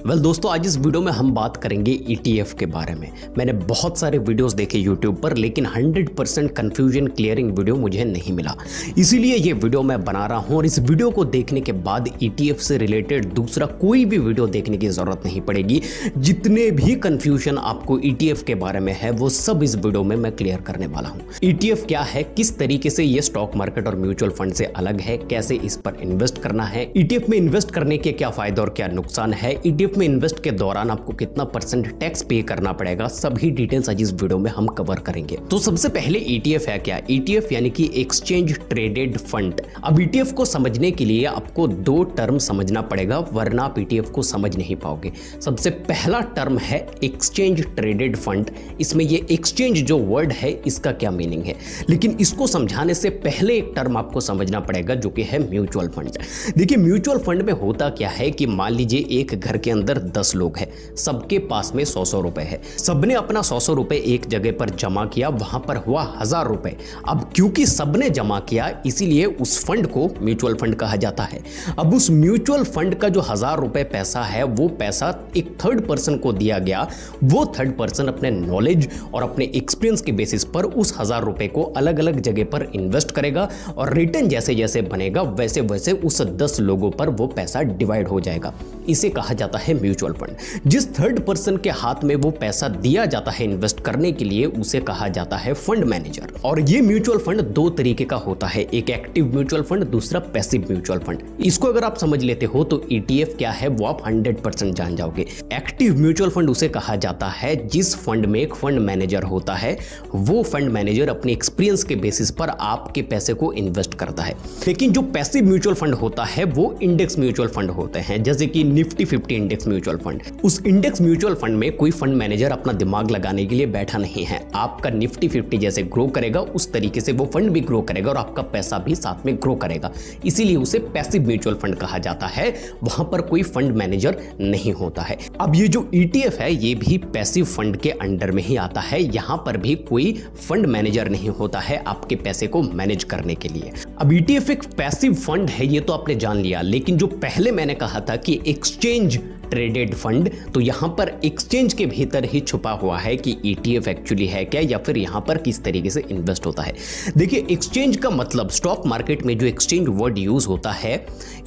दोस्तों, आज इस वीडियो में हम बात करेंगे ETF के बारे में। मैंने बहुत सारे वीडियोस देखे YouTube पर, लेकिन 100% कंफ्यूजन क्लियरिंग वीडियो मुझे नहीं मिला। इसीलिए ये वीडियो मैं बना रहा हूं और इस वीडियो को देखने के बाद ETF से रिलेटेड दूसरा कोई भी वीडियो देखने की जरूरत नहीं पड़ेगी। जितने भी कंफ्यूजन आपको ETF के बारे में है वो सब इस वीडियो में मैं क्लियर करने वाला हूं। ETF क्या है, किस तरीके से ये स्टॉक मार्केट और म्यूचुअल फंड से अलग है, कैसे इस पर इन्वेस्ट करना है, ETF में इन्वेस्ट करने के क्या फायदे और क्या नुकसान है, ETF में इन्वेस्ट के दौरान आपको कितना % टैक्स पे करना पड़ेगा, सभी डिटेल्स आज इस वीडियो में हम कवर करेंगे। तो सबसे पहले ETF है क्या? ETF यानी कि एक्सचेंज ट्रेडेड फंड। अब ETF को समझने के लिए आपको दो टर्म समझना पड़ेगा, वरना आप ETF को समझ नहीं पाओगे। सबसे पहला टर्म है एक्सचेंज ट्रेडेड फंड। इसमें ये एक्सचेंज जो वर्ड है इसका क्या मीनिंग है, लेकिन इसको समझाने से पहले एक टर्म आपको समझना पड़ेगा जो कि है म्यूचुअल फंड। देखिए, म्यूचुअल फंड में होता क्या है कि मान लीजिए एक घर के अंदर 10 लोग हैं, सबके पास में 100 रुपए है। सबने अपना 100 रुपए एक जगह पर जमा किया, वहां पर हुआ 1000 रुपए। अब क्योंकि सबने जमा किया इसीलिए उस फंड को म्यूचुअल फंड कहा जाता है। अब उस म्यूचुअल फंड का जो 1000 रुपए पैसा है वो पैसा एक थर्ड पर्सन को दिया गया। वो थर्ड पर्सन अपने नॉलेज और अपने एक्सपीरियंस के बेसिस पर उस 1000 रुपए को अलग अलग जगह पर इन्वेस्ट करेगा और रिटर्न जैसे जैसे बनेगा वैसे वैसे उस 10 लोगों पर वो पैसा डिवाइड हो जाएगा। इसे कहा जाता है म्यूचुअल फंड। जिस थर्ड पर्सन के हाथ में वो पैसा दिया जाता है इन्वेस्ट करने के लिए उसे कहा जाता है फंड मैनेजर। और ये म्यूचुअल फंड दो तरीके का होता है, एक एक्टिव म्यूचुअल फंड, दूसरा पैसिव म्यूचुअल फंड। इसको अगर आप समझ लेते हो तो ETF क्या है वो आप 100% जान जाओगे। एक्टिव म्यूचुअल फंड उसे कहा जाता है जिस फंड में एक फंड मैनेजर होता है। वो फंड मैनेजर अपने एक्सपीरियंस के बेसिस पर आपके पैसे को इन्वेस्ट करता है। लेकिन जो पैसिव म्यूचुअल फंड होता है वो इंडेक्स म्यूचुअल फंड होते हैं, जैसे कि निफ्टी 50 इंडेक्स म्यूचुअल फंड। उस इंडेक्स म्यूचुअल फंड में कोई फंड मैनेजर अपना दिमाग लगाने के लिए बैठा नहीं है। आपका निफ्टी 50 जैसे ग्रो करेगा उस तरीके से वो फंड भी ग्रो करेगा और आपका पैसा भी साथ में ग्रो करेगा, इसीलिए उसे पैसिव म्यूचुअल फंड कहा जाता है। वहां पर कोई फंड मैनेजर नहीं होता है। अब ये जो ETF है ये भी पैसिव फंड के अंडर में ही आता है। यहां पर भी कोई फंड मैनेजर नहीं होता है आपके पैसे को मैनेज करने के लिए। अब ETF एक पैसिव फंड है ये तो आपने जान लिया, लेकिन जो पहले मैंने कहा था कि एक्सचेंज ट्रेडेड फंड, तो यहां पर एक्सचेंज के भीतर ही छुपा हुआ है कि ETF एक्चुअली है क्या या फिर यहां पर किस तरीके से इन्वेस्ट होता है। देखिए, एक्सचेंज का मतलब स्टॉक मार्केट में जो एक्सचेंज वर्ड यूज होता है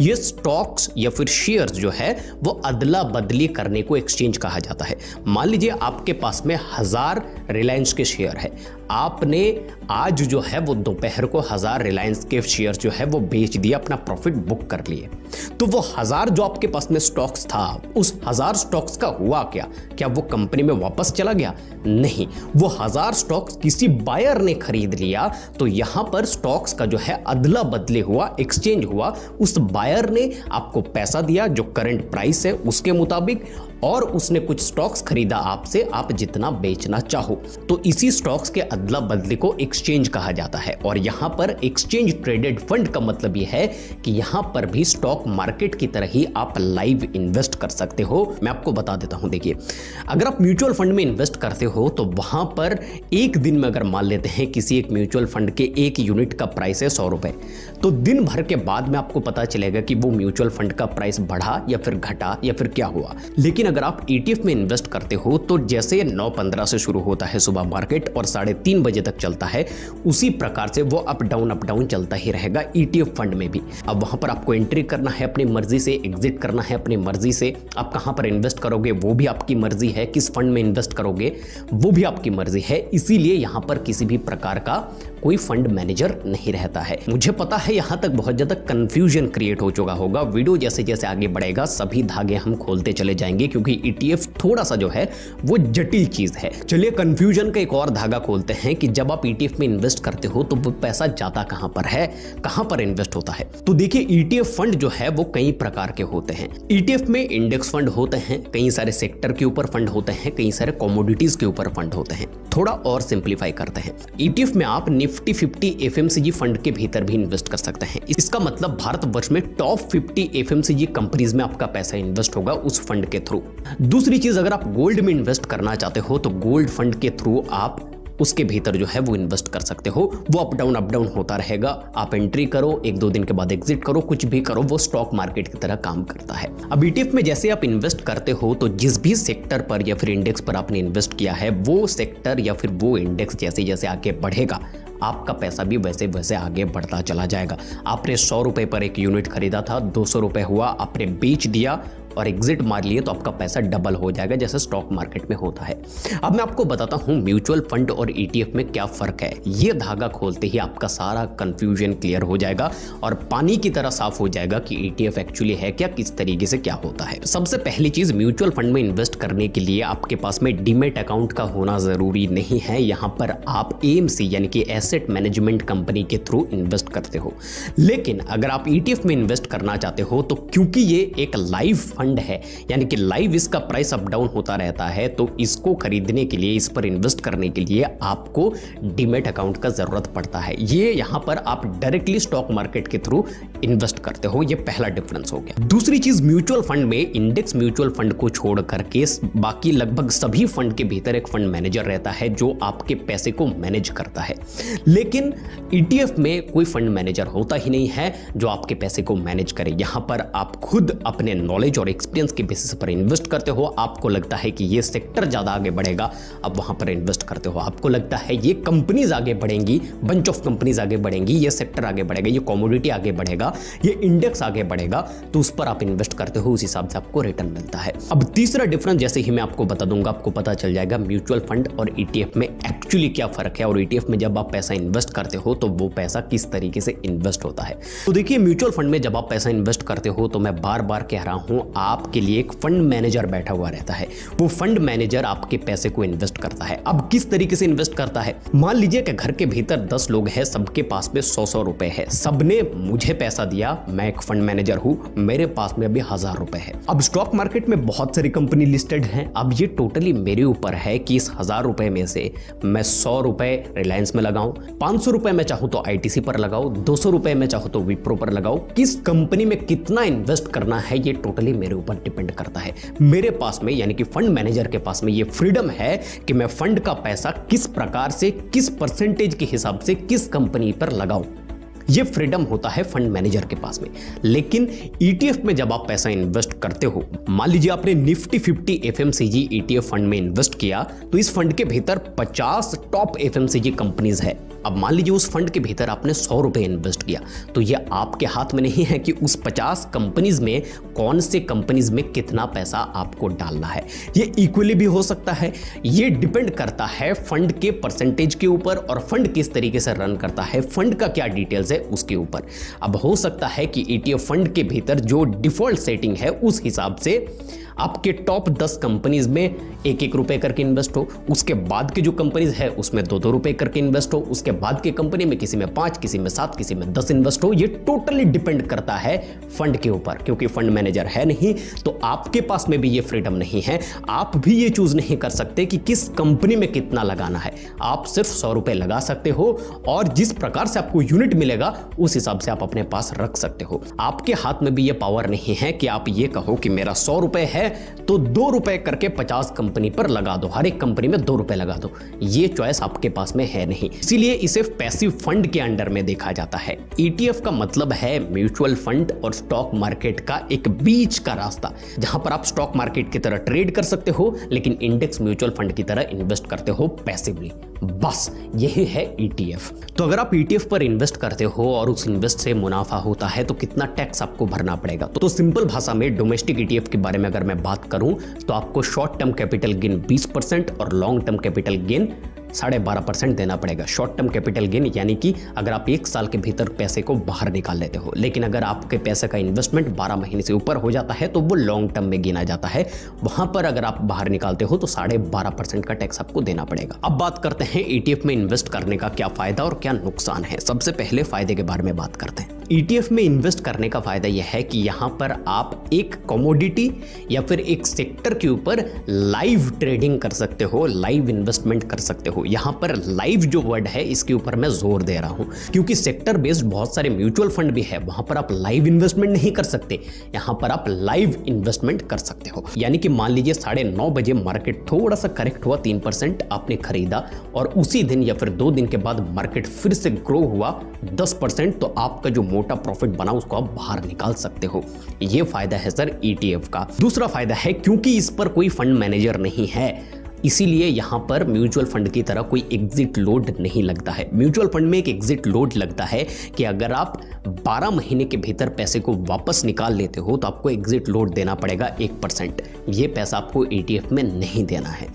ये स्टॉक्स या फिर शेयर्स जो है वो अदला बदली करने को एक्सचेंज कहा जाता है। मान लीजिए आपके पास में 1000 रिलायंस के शेयर है, आपने आज जो है वो दोपहर को 1000 रिलायंस के शेयर जो है वो बेच दिया, अपना प्रॉफिट बुक कर लिए। तो वो 1000 जो आपके पास में स्टॉक्स था उस 1000 स्टॉक्स का हुआ क्या वो कंपनी में वापस चला गया? नहीं, वो 1000 स्टॉक्स किसी बायर ने खरीद लिया। तो यहां पर स्टॉक्स का जो है अदला बदली हुआ, एक्सचेंज हुआ। उस बायर ने आपको पैसा दिया जो करंट प्राइस है उसके मुताबिक, और उसने कुछ स्टॉक्स खरीदा आपसे, आप जितना बेचना चाहो। तो इसी स्टॉक्स के अदला बदली को एक्सचेंज कहा जाता है। और यहां पर एक्सचेंज ट्रेडेड फंड का मतलब यह है कि यहां पर भी स्टॉक मार्केट की तरह ही आप लाइव इन्वेस्ट कर सकते हो। मैं आपको बता देता हूं, देखिए, अगर आप म्यूचुअल फंड में इन्वेस्ट करते हो तो वहां पर एक दिन में अगर मान लेते हैं किसी एक म्यूचुअल फंड के एक यूनिट का प्राइस है 100 रुपए, तो दिन भर के बाद में आपको पता चलेगा कि वो म्यूचुअल फंड का प्राइस बढ़ा या फिर घटा या फिर क्या हुआ। लेकिन अगर आप ETF में इन्वेस्ट करते हो तो जैसे 9:15 से शुरू होता है सुबह मार्केट और 3:30 बजे तक चलता है, उसी प्रकार से वो अप डाउन चलता ही रहेगा ETF फंड में भी। अब वहां पर आपको एंट्री करना है अपनी मर्जी से, एग्जिट करना है अपनी मर्जी से। आप कहां पर इन्वेस्ट करोगे वो भी आपकी मर्जी है, किस फंड में इन्वेस्ट करोगे वो भी आपकी मर्जी है। इसीलिए यहां पर किसी भी प्रकार का कोई फंड मैनेजर नहीं रहता है। मुझे पता है यहां तक बहुत ज्यादा कंफ्यूजन क्रिएट हो चुका होगा। वीडियो जैसे जैसे आगे बढ़ेगा सभी धागे हम खोलते चले जाएंगे, क्योंकि ETF थोड़ा सा जो है वो जटिल चीज है। चलिए कंफ्यूजन का एक और धागा खोलते हैं कि जब आप ETF में इन्वेस्ट करते हो तो वो पैसा जाता कहां पर है, कहां पर इन्वेस्ट होता है। तो देखिए, ETF फंड जो है वो कई प्रकार के होते हैं। ETF में इंडेक्स फंड होते हैं, कई सारे सेक्टर के ऊपर फंड होते हैं, कई सारे कमोडिटीज के ऊपर फंड होते हैं। थोड़ा और सिंप्लीफाई करते हैं, ETF में आप निफ्टी 50 FMCG फंड के भीतर भी इन्वेस्ट कर सकते हैं। इसका मतलब भारतवर्ष में टॉप 50 FMCG कंपनीज में आपका पैसा इन्वेस्ट होगा उस फंड के थ्रू। दूसरी चीज, अगर आप गोल्ड में इन्वेस्ट करना चाहते हो तो गोल्ड फंड के थ्रू आप उसके भीतर जो है वो इन्वेस्ट कर सकते हो। वो अप डाउन होता रहेगा। आप एंट्री करो, 1-2 दिन के बाद एग्जिट करो, कुछ भी करो, वो स्टॉक मार्केट की तरह काम करता है। अब ETF में जैसे आप इन्वेस्ट करते हो तो जिस भी सेक्टर पर या फिर इंडेक्स पर आपने इन्वेस्ट किया है, वो सेक्टर या फिर वो इंडेक्स जैसे जैसे आगे बढ़ेगा, आपका पैसा भी वैसे वैसे आगे बढ़ता चला जाएगा। आपने 100 रुपए पर एक यूनिट खरीदा था, 200 रुपए हुआ, आपने बेच दिया और एग्जिट मार लिए तो आपका पैसा डबल हो जाएगा, जैसे स्टॉक मार्केट में होता है। अब मैं आपको बताता हूं म्यूचुअल फंड और ETF में क्या फर्क है। ये धागा खोलते ही आपका सारा कंफ्यूजन क्लियर हो जाएगा और पानी की तरह साफ हो जाएगा कि ETF एक्चुअली है क्या, किस तरीके से क्या होता है। सबसे पहली चीज, म्यूचुअल फंड में इन्वेस्ट करने के लिए आपके पास में डीमेट अकाउंट का होना जरूरी नहीं है। यहाँ पर आप AMC यानी कि एसेट मैनेजमेंट कंपनी के थ्रू इन्वेस्ट करते हो। लेकिन अगर आप ETF में इन्वेस्ट करना चाहते हो तो क्योंकि ये एक लाइव फंड है, यानी कि लाइव इसका प्राइस अप डाउन होता रहता है, तो इसको खरीदने के लिए, इस पर इन्वेस्ट करने के लिए आपको डीमेट अकाउंट का जरूरत पड़ता है। ये यहां पर आप डायरेक्टली स्टॉक मार्केट के थ्रू इन्वेस्ट करते हो। ये पहला डिफरेंस हो गया। दूसरी चीज, म्यूचुअल फंड में इंडेक्स म्यूचुअल फंड को छोड़ करके बाकी लगभग सभी फंड के भीतर एक फंड मैनेजर रहता है जो आपके पैसे को मैनेज करता है। लेकिन ETF में कोई फंड मैनेजर होता ही नहीं है जो आपके पैसे को मैनेज करे। यहां पर आप खुद अपने नॉलेज और एक्सपीरियंस के बेसिस पर इन्वेस्ट करते हो। आपको लगता है कि ये सेक्टर ज्यादा आगे बढ़ेगा, अब वहां पर इन्वेस्ट करते हो। आपको लगता है ये कंपनीज आगे बढ़ेंगी, बंच ऑफ कंपनीज आगे बढ़ेंगी, ये सेक्टर आगे बढ़ेगा, ये कमोडिटी आगे बढ़ेगा, ये इंडेक्स आगे बढ़ेगा, तो उस पर आप इन्वेस्ट करते हो, उस हिसाब से आपको रिटर्न मिलता है। अब तीसरा डिफरेंस जैसे ही मैं आपको बता दूंगा, आपको पता चल जाएगा म्यूचुअल फंड और ETF में एक्चुअली क्या फर्क है, और ETF में जब आप पैसा इन्वेस्ट करते हो तो वो पैसा किस तरीके से इन्वेस्ट होता है। तो देखिए, म्यूचुअल फंड में जब आप पैसा इन्वेस्ट करते हो तो मैं बार बार कह रहा हूं, आपके लिए एक फंड मैनेजर बैठा हुआ रहता है। वो फंड मैनेजर आपके पैसे को इन्वेस्ट करता है। अब किस तरीके से इन्वेस्ट करता है, मान लीजिए कि घर के भीतर 10 लोग हैं, सबके पास में 100-100 रुपए है, सबने मुझे पैसा दिया, मैं एक फंड मैनेजर हूं, मेरे पास में अभी 1000 रुपए है। अब स्टॉक मार्केट में बहुत सारी कंपनी लिस्टेड हैं। अब ये टोटली मेरे ऊपर है कि इस 1000 रुपए में से मैं 100 रुपए रिलायंस में लगाऊं, 500 रुपए में चाहूं तो ITC पर लगाऊं, 200 रुपए में चाहूं तो विप्रो पर लगाऊं। किस कंपनी में कितना इन्वेस्ट करना है ये टोटली मेरे ऊपर डिपेंड करता है। मेरे पास में, यानी कि फंड मैनेजर के पास में ये फ्रीडम है कि मैं फंड का पैसा किस प्रकार से, किस परसेंटेज के हिसाब से किस कंपनी पर लगाऊं। ये फ्रीडम होता है फंड मैनेजर के पास में। लेकिन ETF में जब आप पैसा इन्वेस्ट करते हो, मान लीजिए आपने निफ्टी 50 FMCG ETF फंड में इन्वेस्ट किया, तो इस फंड के भीतर 50 टॉप FMCG कंपनीज है। अब मान लीजिए उस फंड के भीतर आपने 100 रुपए इन्वेस्ट किया, तो ये आपके हाथ में नहीं है कि उस 50 कंपनीज में कौन से कंपनीज में कितना पैसा आपको डालना है। ये इक्वली भी हो सकता है। ये डिपेंड करता है फंड के परसेंटेज के ऊपर और फंड किस तरीके से रन करता है, फंड का क्या डिटेल्स है उसके ऊपर। अब हो सकता है कि ETF फंड के भीतर जो डिफॉल्ट सेटिंग है उस हिसाब से आपके टॉप 10 कंपनीज में 1-1 रुपए करके इन्वेस्ट हो, उसके बाद की जो कंपनीज है उसमें 2-2 रुपए करके इन्वेस्ट हो, उसके बाद की कंपनी में किसी में 5, किसी में 7, किसी में 10 इन्वेस्ट हो। ये टोटली डिपेंड करता है फंड के ऊपर। क्योंकि फंड मैनेजर है नहीं तो आपके पास में भी ये फ्रीडम नहीं है। आप भी ये चूज नहीं कर सकते कि किस कंपनी में कितना लगाना है। आप सिर्फ 100 रुपए लगा सकते हो और जिस प्रकार से आपको यूनिट मिलेगा उस हिसाब से आप अपने पास रख सकते हो। आपके हाथ में भी ये पावर नहीं है कि आप ये कहो कि मेरा 100 रुपए है तो 2 रुपए करके 50 कंपनी पर लगा दो, हर एक कंपनी में 2 रुपए लगा दो। ये चॉइस आपके पास में है नहीं, इसीलिए इसे पैसिव फंड के अंडर में देखा जाता है। ETF का मतलब है म्यूचुअल फंड और स्टॉक मार्केट का एक बीच का रास्ता, जहां पर आप स्टॉक मार्केट की तरह ट्रेड कर सकते हो लेकिन इंडेक्स म्यूचुअल फंड की तरह इन्वेस्ट करते हो पैसिवली। बस यही है ETF। तो अगर आप ETF पर इन्वेस्ट करते हो और उस इन्वेस्ट से मुनाफा होता है तो कितना टैक्स आपको भरना पड़ेगा। तो सिंपल भाषा में डोमेस्टिक ETF के बारे में अगर मैं बात करूं तो आपको शॉर्ट टर्म कैपिटल गेन 20% और लॉन्ग टर्म कैपिटल गेन 12.5% देना पड़ेगा। शॉर्ट टर्म कैपिटल गेन यानी कि अगर आप 1 साल के भीतर पैसे को बाहर निकाल लेते हो, लेकिन अगर आपके पैसे का इन्वेस्टमेंट 12 महीने से ऊपर हो जाता है तो वो लॉन्ग टर्म में गिना जाता है। वहां पर अगर आप बाहर निकालते हो तो 12.5% का टैक्स आपको देना पड़ेगा। अब बात करते हैं ETF में इन्वेस्ट करने का क्या फायदा और क्या नुकसान है। सबसे पहले फायदे के बारे में बात करते हैं। ETF में इन्वेस्ट करने का फायदा यह है कि यहाँ पर आप एक कमोडिटी या फिर एक सेक्टर के ऊपर लाइव ट्रेडिंग कर सकते हो, लाइव इन्वेस्टमेंट कर सकते हो। यहाँ पर लाइव जो वर्ड है इसके ऊपर मैं जोर दे रहा हूँ, क्योंकि सेक्टर बेस्ड बहुत सारे म्यूचुअल फंड भी है, वहां पर आप लाइव इन्वेस्टमेंट नहीं कर सकते, यहाँ पर आप लाइव इन्वेस्टमेंट कर सकते हो। यानी कि मान लीजिए 9:30 बजे मार्केट थोड़ा सा करेक्ट हुआ, 3% आपने खरीदा और उसी दिन या फिर 2 दिन के बाद मार्केट फिर से ग्रो हुआ 10%, तो आपका जो मोटा प्रॉफिट बना उसको आप बाहर निकाल सकते हो। यह फायदा है सर ETF का। दूसरा फायदा है क्योंकि इस पर कोई फंड मैनेजर नहीं है, इसीलिए यहां पर म्यूचुअल फंड की तरह कोई एग्जिट लोड नहीं लगता है। म्यूचुअल फंड में एक एग्जिट लोड लगता है कि अगर आप 12 महीने के भीतर पैसे को वापस निकाल लेते हो तो आपको एग्जिट लोड देना पड़ेगा 1%। ये पैसा आपको ETF में नहीं देना है।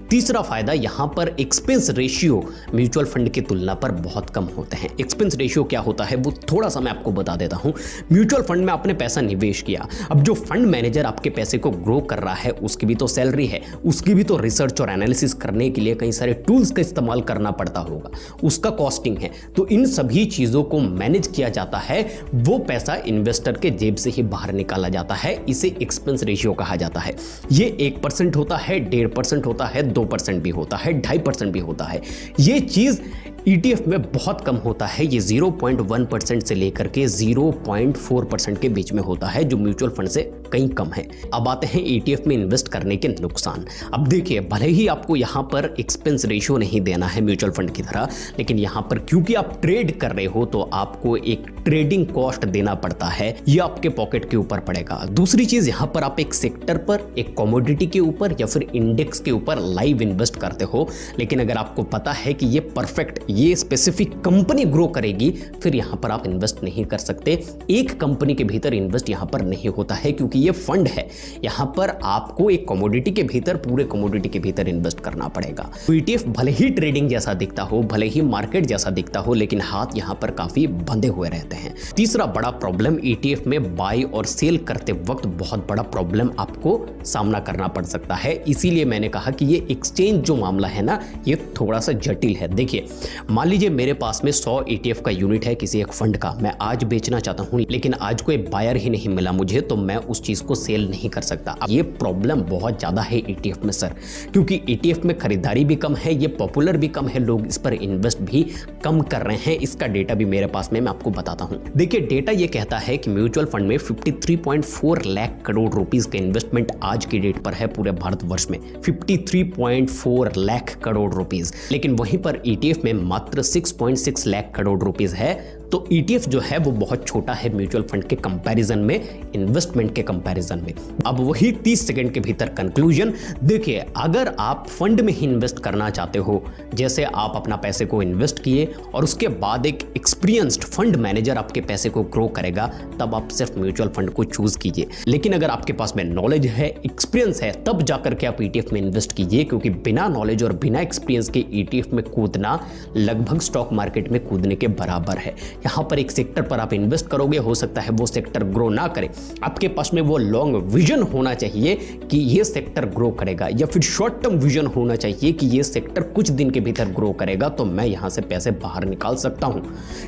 तीसरा फायदा, यहां पर एक्सपेंस रेशियो म्यूचुअल फंड की तुलना पर बहुत कम होते हैं। एक्सपेंस रेशियो क्या होता है वो थोड़ा सा मैं आपको बता देता हूं। म्यूचुअल फंड में आपने पैसा निवेश किया, अब जो फंड मैनेजर आपके पैसे को ग्रो कर रहा है उसकी भी तो सैलरी है, उसकी भी तो रिसर्च और एनालिसिस करने के लिए कई सारे टूल्स का इस्तेमाल करना पड़ता होगा, उसका कॉस्टिंग है। तो इन सभी चीजों को मैनेज किया जाता है, वो पैसा इन्वेस्टर के जेब से ही बाहर निकाला जाता है। इसे एक्सपेंस रेशियो कहा जाता है। ये 1% होता है, 1.5% होता है, 2% भी होता है, 2.5% भी होता है। ये चीज ETF में बहुत कम होता है। ये 0.1% से लेकर के 0.4% के बीच में होता है, जो म्यूचुअल फंड से कहीं कम है। अब आते हैं ETF में इन्वेस्ट करने के नुकसान। अब देखिए, भले ही आपको यहाँ पर एक्सपेंस रेशियो नहीं देना है म्यूचुअल फंड की तरह, लेकिन यहाँ पर क्योंकि आप ट्रेड कर रहे हो तो आपको एक ट्रेडिंग कॉस्ट देना पड़ता है, ये आपके पॉकेट के ऊपर पड़ेगा। दूसरी चीज, यहाँ पर आप एक सेक्टर पर, एक कमोडिटी के ऊपर या फिर इंडेक्स के ऊपर लाइव इन्वेस्ट करते हो, लेकिन अगर आपको पता है कि ये परफेक्ट, ये स्पेसिफिक कंपनी ग्रो करेगी, फिर यहां पर आप इन्वेस्ट नहीं कर सकते। एक कंपनी के भीतर इन्वेस्ट यहां पर नहीं होता है, क्योंकि ये फंड है। यहां पर आपको एक कमोडिटी के भीतर, पूरे कमोडिटी के भीतर इन्वेस्ट करना पड़ेगा। ETF भले ही ट्रेडिंग जैसा दिखता हो, भले ही मार्केट जैसा दिखता हो, लेकिन हाथ यहां पर काफी बंधे हुए रहते हैं। तीसरा बड़ा प्रॉब्लम, ETF में बाय और सेल करते वक्त बहुत बड़ा प्रॉब्लम आपको सामना करना पड़ सकता है। इसीलिए मैंने कहा कि ये एक्सचेंज जो मामला है ना, ये थोड़ा सा जटिल है। देखिए, मान लीजिए मेरे पास में 100 ETF का यूनिट है किसी एक फंड का, मैं आज बेचना चाहता हूं, लेकिन आज कोई बायर ही नहीं मिला मुझे, तो मैं उस चीज को सेल नहीं कर सकता। अब ये प्रॉब्लम बहुत ज्यादा है ETF में सर, क्योंकि ETF में खरीदारी भी कम है, ये पॉपुलर भी कम है, लोग इस पर इन्वेस्ट भी कम कर रहे हैं। इसका डेटा भी मेरे पास में, मैं आपको बताता हूं। देखिए, डेटा ये कहता है कि म्यूचुअल फंड में 53.4 लाख करोड़ रुपीस का इन्वेस्टमेंट आज की डेट पर है पूरे भारतवर्ष में, 53.4 लाख करोड़ रुपीस। लेकिन वहीं पर ETF में मात्र 6.6 लाख करोड़ रुपीस है। तो ETF जो है वो बहुत छोटा है म्यूचुअल फंड के कंपैरिजन में, इन्वेस्टमेंट के कंपैरिजन में। अब वही 30 सेकंड के भीतर कंक्लूजन। देखिए, अगर आप फंड में ही इन्वेस्ट करना चाहते हो, जैसे आप अपना पैसे को इन्वेस्ट किए और उसके बाद एक एक्सपीरियंस्ड फंड मैनेजर आपके पैसे को ग्रो करेगा, तब आप सिर्फ म्यूचुअल फंड को चूज कीजिए। लेकिन अगर आपके पास में नॉलेज है, एक्सपीरियंस है, तब जाकर के आप ETF में इन्वेस्ट कीजिए, क्योंकि बिना नॉलेज और बिना एक्सपीरियंस के ETF में कूदना लगभग स्टॉक मार्केट में कूदने के बराबर है। यहां पर एक सेक्टर पर आप इन्वेस्ट करोगे, हो सकता है वो सेक्टर ग्रो ना करे, आपके पास में वो लॉन्ग विजन होना चाहिए कि ये सेक्टर ग्रो करेगा, या फिर शॉर्ट टर्म विजन होना चाहिए कि ये सेक्टर कुछ दिन के भीतर ग्रो करेगा, तो मैं यहां से पैसे बाहर निकाल सकता हूं।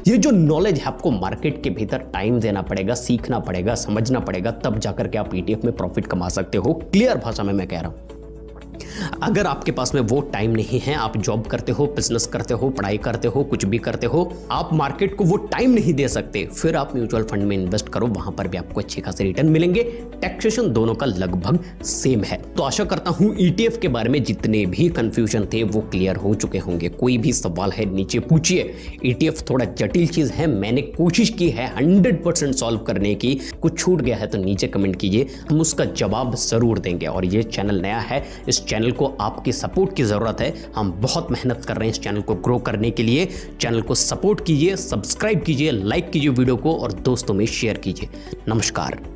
ये जो नॉलेज है, आपको मार्केट के भीतर टाइम देना पड़ेगा, सीखना पड़ेगा, समझना पड़ेगा, तब जाकर के आप ETF में प्रॉफिट कमा सकते हो। क्लियर भाषा में मैं कह रहा हूं। अगर आपके पास में वो टाइम नहीं है, आप जॉब करते हो, बिजनेस करते हो, पढ़ाई करते हो, कुछ भी करते हो, आप मार्केट को वो टाइम नहीं दे सकते, फिर आप म्यूचुअल फंड में इन्वेस्ट करो, वहां पर भी आपको अच्छे खासे रिटर्न मिलेंगे। टैक्सेशन दोनों का लगभग सेम है। तो आशा करता हूं ETF के बारे में जितने भी कंफ्यूजन थे वो क्लियर हो चुके होंगे। कोई भी सवाल है नीचे पूछिए। ETF थोड़ा जटिल चीज है, मैंने कोशिश की है 100% सॉल्व करने की। कुछ छूट गया है तो नीचे कमेंट कीजिए, हम उसका जवाब जरूर देंगे। और ये चैनल नया है, इस चैनल को आपकी सपोर्ट की जरूरत है। हम बहुत मेहनत कर रहे हैं इस चैनल को ग्रो करने के लिए। चैनल को सपोर्ट कीजिए, सब्सक्राइब कीजिए, लाइक कीजिए वीडियो को और दोस्तों में शेयर कीजिए। नमस्कार।